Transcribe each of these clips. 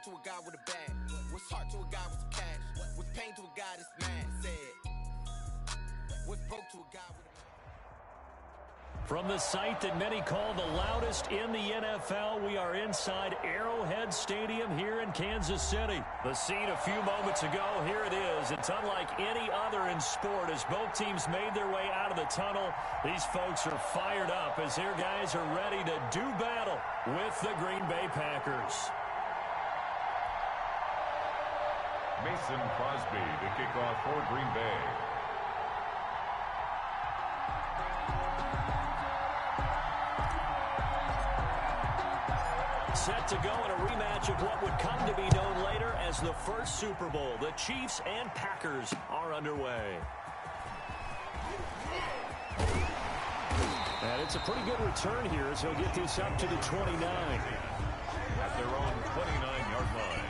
to a guy with a bag? What's heart to a guy with some cash? What's pain to a guy that's mad? Said, what's broke to a guy with a... From the site that many call the loudest in the NFL, we are inside Arrowhead Stadium here in Kansas City. The scene a few moments ago, here it is. It's unlike any other in sport as both teams made their way out of the tunnel. These folks are fired up as their guys are ready to do battle with the Green Bay Packers. Mason Crosby to kick off for Green Bay. Set to go in a rematch of what would come to be known later as the first Super Bowl. The Chiefs and Packers are underway. And it's a pretty good return here as he'll get this up to the 29. At their own 29-yard line.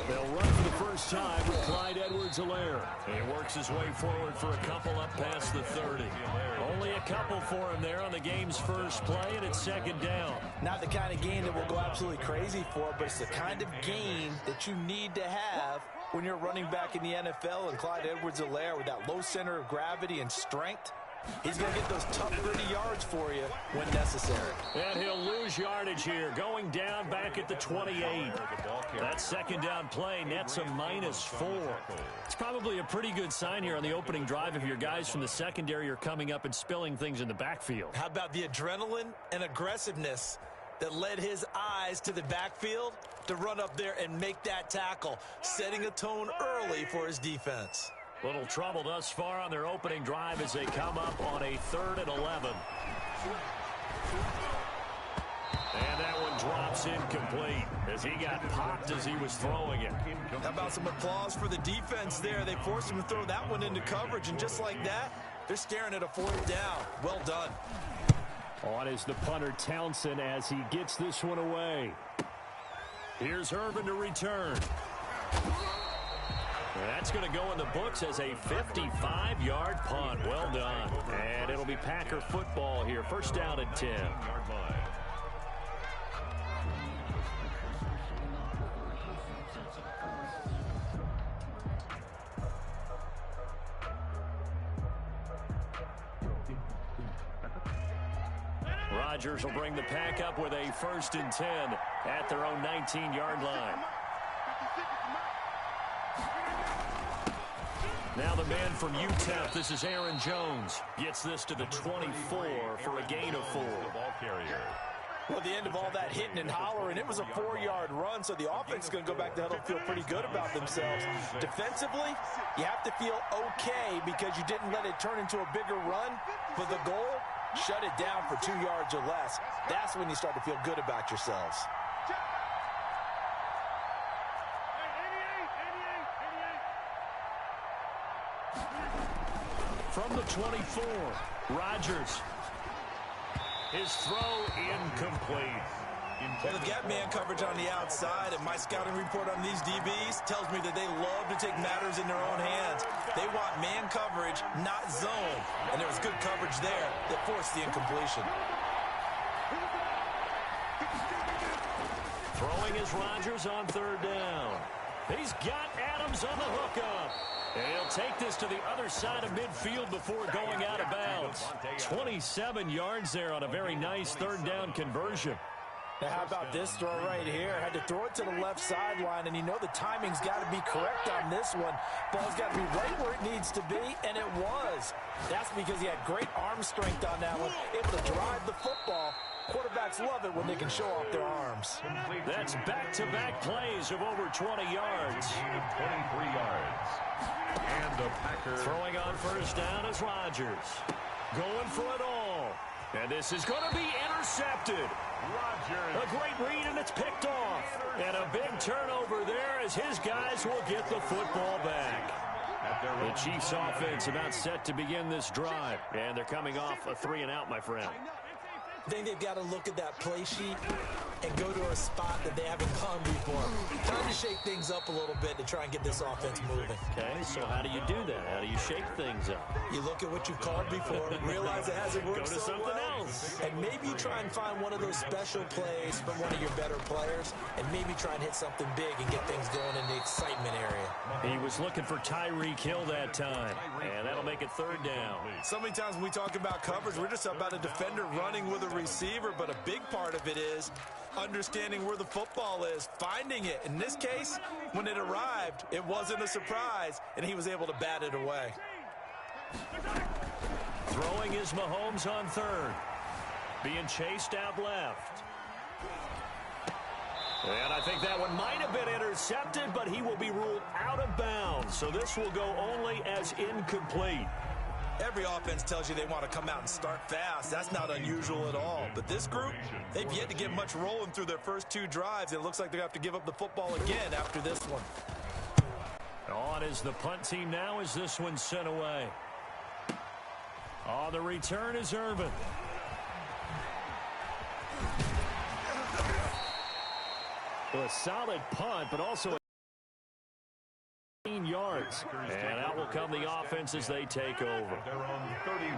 They'll run for the first time with Clyde Edwards-Helaire. He works his way forward for a couple up past the 30. Only a couple for him there on the game's first play, and it's second down. Not the kind of game that we'll go absolutely crazy for, but it's the kind of game that you need to have when you're running back in the NFL. And Clyde Edwards-Helaire, with that low center of gravity and strength, he's going to get those tough, gritty yards for you when necessary. And he'll lose yardage here, going down back at the 28. That second down play nets a -4. It's probably a pretty good sign here on the opening drive if your guys from the secondary are coming up and spilling things in the backfield. How about the adrenaline and aggressiveness that led his eyes to the backfield to run up there and make that tackle, setting a tone early for his defense. Little trouble thus far on their opening drive as they come up on a 3rd and 11. And that one drops incomplete as he got popped as he was throwing it. How about some applause for the defense there? They forced him to throw that one into coverage, and just like that, they're staring at a 4th down. Well done. On is the punter Townsend as he gets this one away. Here's Irvin to return. That's going to go in the books as a 55-yard punt. Well done. And it'll be Packer football here. First down at 10. Rodgers will bring the Pack up with a 1st and 10 at their own 19-yard line. Now the man from UTEP, this is Aaron Jones, gets this to the 24 for a gain of 4. Well, at the end of all that hitting and hollering, it was a 4-yard run, so the offense is going to go back to huddle and feel pretty good about themselves. Defensively, you have to feel okay because you didn't let it turn into a bigger run. For the goal, shut it down for 2 yards or less. That's when you start to feel good about yourselves. From the 24, Rodgers. His throw incomplete. Well, the gap man coverage on the outside, and my scouting report on these DBs tells me that they love to take matters in their own hands. They want man coverage, not zone. And there was good coverage there that forced the incompletion. Throwing is Rodgers on 3rd down. He's got Adams on the hookup. And he'll take this to the other side of midfield before going out of bounds. 27 yards there on a very nice 3rd down conversion. Now, how about this throw right here? Had to throw it to the left sideline, and you know the timing's got to be correct on this one. Ball's got to be right where it needs to be, and it was. That's because he had great arm strength on that one, able to drive the football. Quarterbacks love it when they can show off their arms. That's back-to-back plays of over 20 yards. 23 yards. And the Packers throwing on 1st down is Rodgers. Going for it all. And this is going to be intercepted. A great read, and it's picked off. And a big turnover there as his guys will get the football back. The Chiefs offense about set to begin this drive. And they're coming off a 3-and-out, my friend. I think they've got to look at that play sheet and go to a spot that they haven't gone before. Time to shake things up a little bit to try and get this offense moving. Okay, so how do you do that? How do you shake things up? You look at what you've called before, realize it hasn't worked Go to so something well, else. and maybe you try and find one of those special plays from one of your better players, and maybe try and hit something big and get things going in the excitement area. He was looking for Tyreek Hill that time, and that'll make it 3rd down. So many times when we talk about coverage, we're just about a defender running with a receiver, but a big part of it is understanding where the football is, finding it. In this case, when it arrived, it wasn't a surprise, and he was able to bat it away. Throwing is Mahomes on 3rd. Being chased out left. And I think that one might have been intercepted, but he will be ruled out of bounds. So this will go only as incomplete. Every offense tells you they want to come out and start fast. That's not unusual at all. But this group, they've yet to get much rolling through their first 2 drives. It looks like they're going to have to give up the football again after this one. On is the punt team now as this one's sent away. On the return is Irvin. Well, a solid punt, but also 18 yards. And out will come the offense as they take over.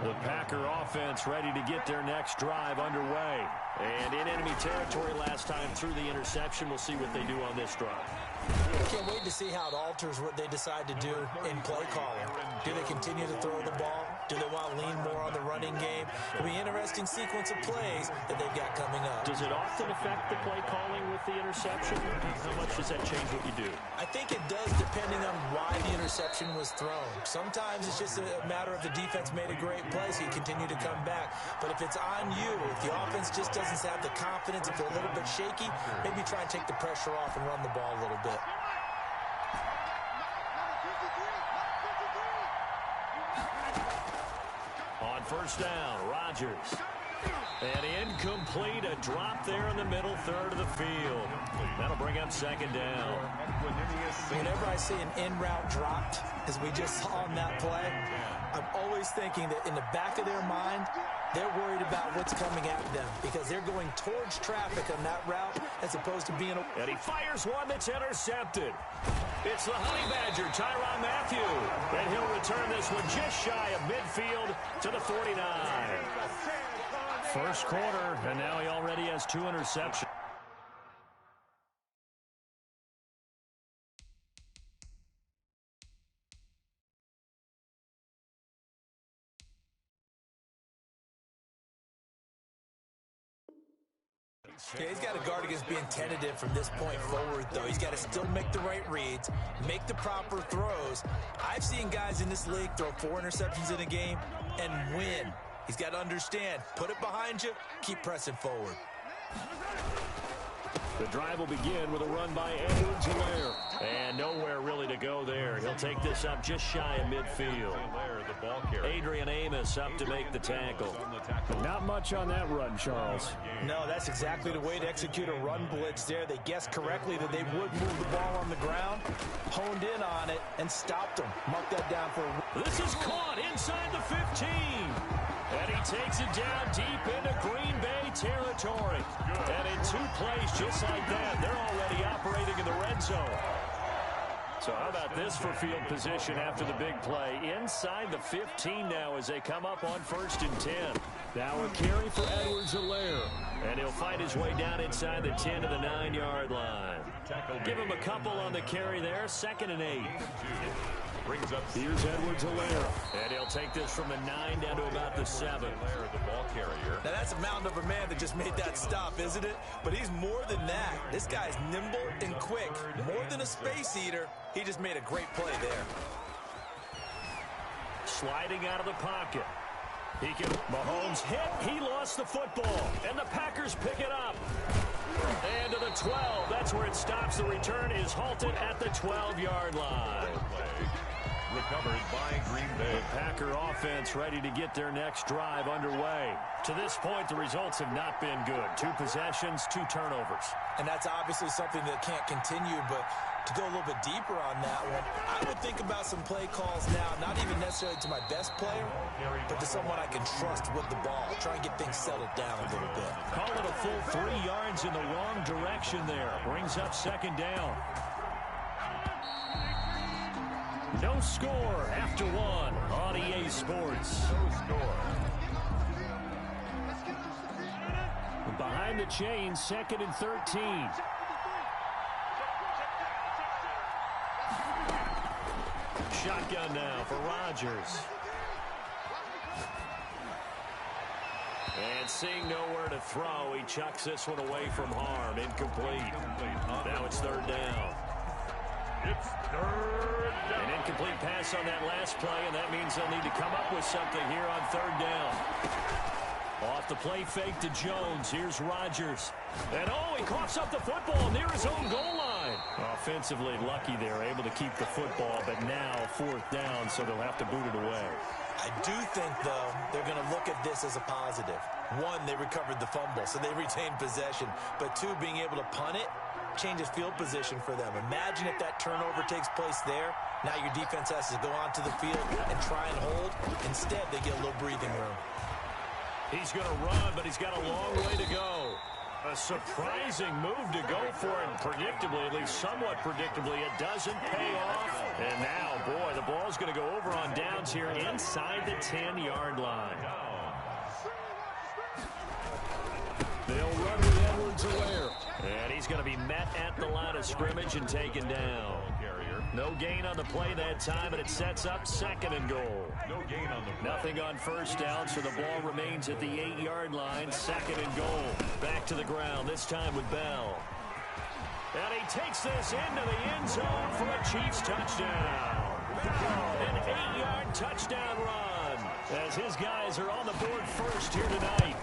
The Packer offense ready to get their next drive underway. And in enemy territory last time through the interception. We'll see what they do on this drive. Can't wait to see how it alters what they decide to do in play calling. Do they continue to throw the ball? Do they want to lean more on the running game? It'll be an interesting sequence of plays that they've got coming up. Does it often affect the play calling with the interception? How much does that change what you do? I think it does, depending on why the interception was thrown. Sometimes it's just a matter of the defense made a great play, so you continue to come back. But if it's on you, if the offense just doesn't have the confidence, if they're a little bit shaky, maybe try and take the pressure off and run the ball a little bit. On 1st down, Rodgers. And incomplete, a drop there in the middle 3rd of the field. That'll bring up 2nd down. Whenever I see an in-route dropped, as we just saw on that play, I'm always thinking that in the back of their mind, they're worried about what's coming at them because they're going towards traffic on that route as opposed to being a... And he fires one that's intercepted. It's the Honey Badger, Tyrann Mathieu. And he'll return this one just shy of midfield to the 49. First quarter, and now he already has 2 interceptions. Yeah, he's got to guard against being tentative from this point forward, though. He's got to still make the right reads, make the proper throws. I've seen guys in this league throw 4 interceptions in a game and win. He's got to understand, put it behind you, keep pressing forward. The drive will begin with a run by Edwards-Helaire. And nowhere really to go there. He'll take this up just shy of midfield. Adrian Amos up to make the tackle. Not much on that run, Charles. No, that's exactly the way to execute a run blitz there. They guessed correctly that they would move the ball on the ground, honed in on it, and stopped them. Mark that down for a... This is caught inside the 15. And he takes it down deep into Green Bay territory. And in 2 plays just like that, they're already operating in the red zone. So how about this for field position after the big play? Inside the 15 now as they come up on 1st and 10. Now a carry for Edwards-Helaire. And he'll fight his way down inside the 10 to the 9-yard line. Give him a couple on the carry there. 2nd and 8. Here's Edwards-Helaire. And he'll take this from the 9 down to about the 7. Now that's a mountain of a man that just made that stop, isn't it? But he's more than that. This guy's nimble and quick. More than a space eater. He just made a great play there. Sliding out of the pocket. Mahomes hit. He lost the football. And the Packers pick it up. And to the 12. That's where it stops. The return is halted at the 12-yard line. recovered by Green Bay. The Packer offense ready to get their next drive underway. To this point, the results have not been good. 2 possessions, 2 turnovers. And that's obviously something that can't continue, but to go a little bit deeper on that one, I would think about some play calls now, not even necessarily to my best player, but to someone I can trust with the ball. Try and get things settled down a little bit. Call it a full 3 yards in the wrong direction there. Brings up 2nd down. No score after 1 on EA Sports. No score. Behind the chains, 2nd and 13. Shotgun now for Rodgers. And seeing nowhere to throw, he chucks this one away from harm. Incomplete. Now it's 3rd down. It's 3rd down. An incomplete pass on that last play, and that means they'll need to come up with something here on 3rd down. Off the play fake to Jones. Here's Rodgers. And he coughs up the football near his own goal line. Offensively lucky they're able to keep the football, but now 4th down, so they'll have to boot it away. I do think, though, they're going to look at this as a positive. 1, they recovered the fumble, so they retained possession. But 2, being able to punt it changes field position for them. Imagine if that turnover takes place there. Now your defense has to go onto the field and try and hold. Instead, they get a little breathing room. He's going to run, but he's got a long way to go. A surprising move to go for it. Predictably, at least somewhat predictably, it doesn't pay off. And now, boy, the ball's going to go over on downs here inside the 10-yard line. They'll run with Edwards-Helaire. And he's going to be met at the line of scrimmage and taken down. No gain on the play that time, and it sets up 2nd and goal. No gain on the play. Nothing on 1st down, so the ball remains at the 8-yard line. 2nd and goal. Back to the ground, this time with Bell. And he takes this into the end zone for a Chiefs touchdown. An 8-yard touchdown run as his guys are on the board first here tonight.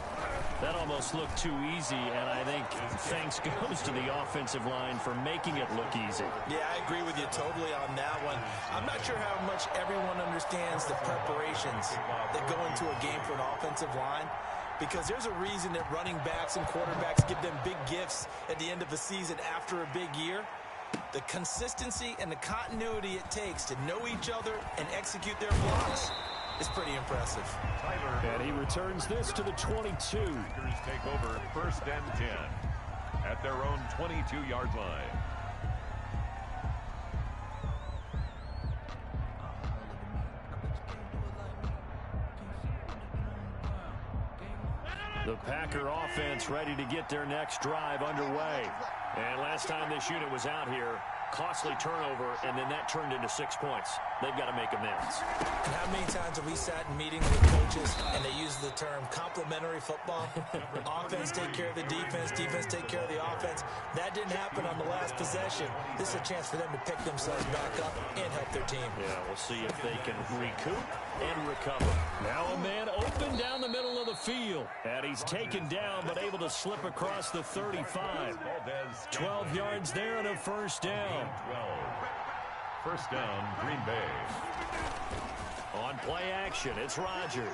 That almost looked too easy, and I think thanks goes to the offensive line for making it look easy. Yeah, I agree with you totally on that one. I'm not sure how much everyone understands the preparations that go into a game for an offensive line, because there's a reason that running backs and quarterbacks give them big gifts at the end of the season after a big year. The consistency and the continuity it takes to know each other and execute their blocks is pretty impressive. And he returns this to the 22. Packers take over 1st and 10 at their own 22-yard line. The Packer offense ready to get their next drive underway. And last time this unit was out here, costly turnover, and then that turned into 6 points. They've got to make amends. And how many times have we sat in meetings with coaches and they use the term complementary football? Offense take care of the defense, defense take care of the offense. That didn't happen on the last possession. This is a chance for them to pick themselves back up and help their team. Yeah, we'll see if they can recoup and recover. Now a man open down the middle of the field. And he's taken down but able to slip across the 35. 12 yards there and a 1st down. 12. 1st down, Green Bay. On play action, it's Rodgers.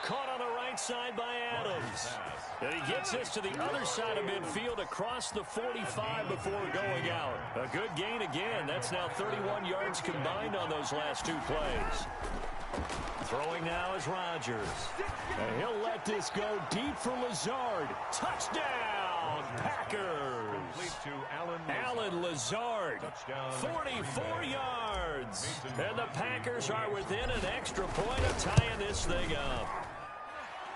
Caught on the right side by Adams. And he gets this to the other side of midfield across the 45 before going out. A good gain again. That's now 31 yards combined on those last 2 plays. Throwing now is Rodgers. And he'll let this go deep for Lazard. Touchdown, Packers. To Allen Lazard, 44 yards. And the Packers are within an extra point of tying this thing up.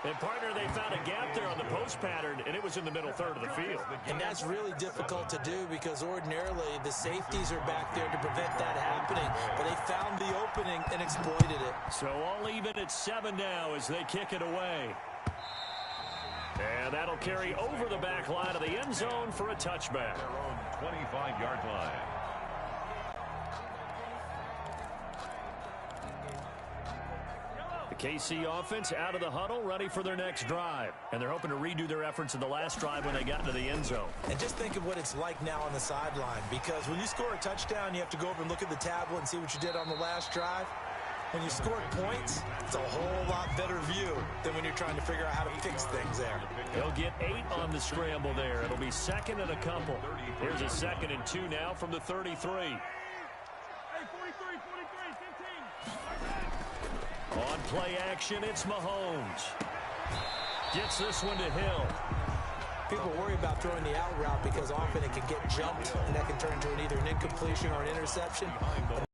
And, partner, they found a gap there on the post pattern, and it was in the middle third of the field. And that's really difficult to do because ordinarily the safeties are back there to prevent that happening. But they found the opening and exploited it. So all even at 7 now as they kick it away. And that'll carry over the back line of the end zone for a touchback. Their own 25-yard line. The KC offense out of the huddle, ready for their next drive. And they're hoping to redo their efforts in the last drive when they got into the end zone. And just think of what it's like now on the sideline, because when you score a touchdown, you have to go over and look at the tablet and see what you did on the last drive. When you score points, it's a whole lot better view than when you're trying to figure out how to fix things there. They'll get 8 on the scramble there. It'll be second and a couple. Here's a 2nd and 2 now from the 33. On play action, it's Mahomes. Gets this one to Hill. People worry about throwing the out route because often it can get jumped, and that can turn into either an incompletion or an interception. But